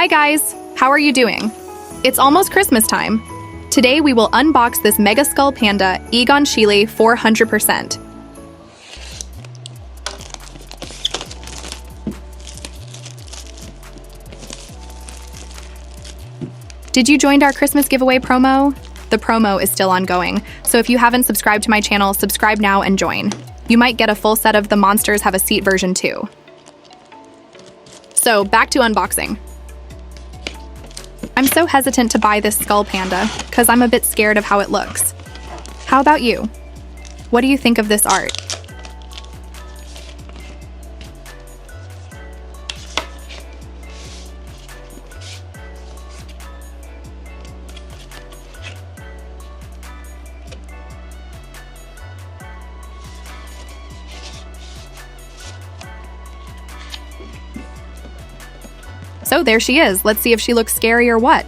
Hi guys, how are you doing? It's almost Christmas time. Today we will unbox this Mega Skullpanda EGON SCHIELE 400%. Did you join our Christmas giveaway promo? The promo is still ongoing, so if you haven't subscribed to my channel, subscribe now and join. You might get a full set of the Monsters Have a Seat version too. So back to unboxing. I'm so hesitant to buy this Skullpanda because I'm a bit scared of how it looks. How about you? What do you think of this art? So there she is. Let's see if she looks scary or what.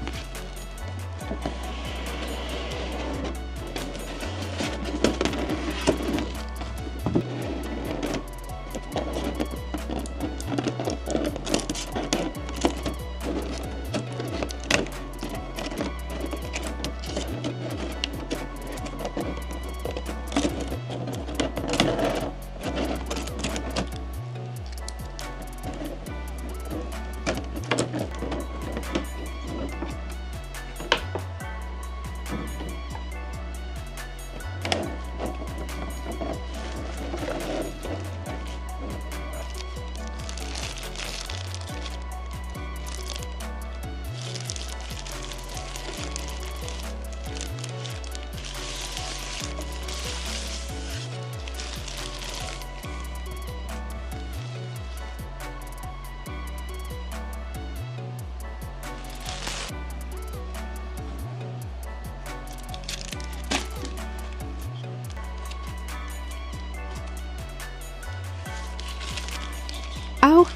Oh,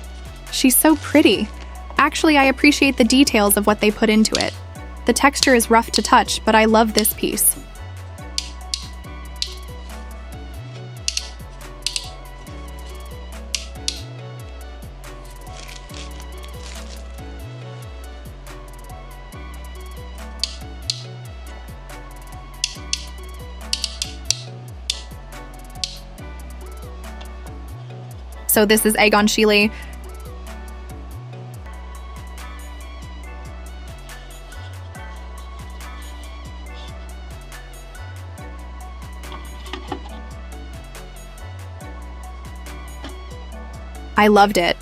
she's so pretty. Actually, I appreciate the details of what they put into it. The texture is rough to touch, but I love this piece. So this is EGON SCHIELE. I loved it.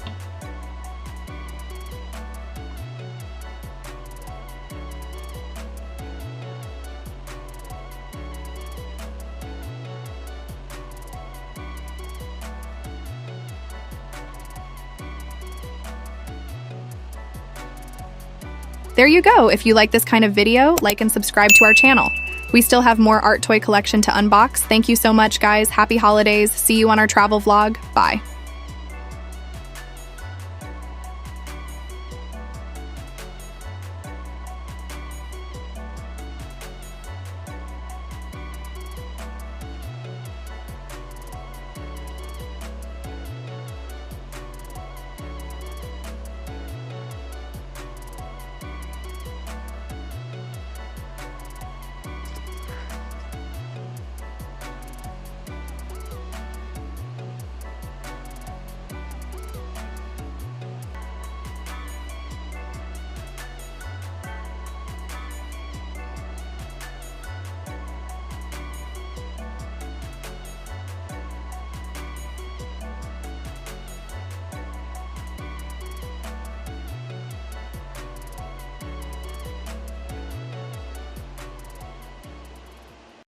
There you go. If you like this kind of video, like and subscribe to our channel. We still have more art toy collection to unbox. Thank you so much, guys. Happy holidays. See you on our travel vlog. Bye.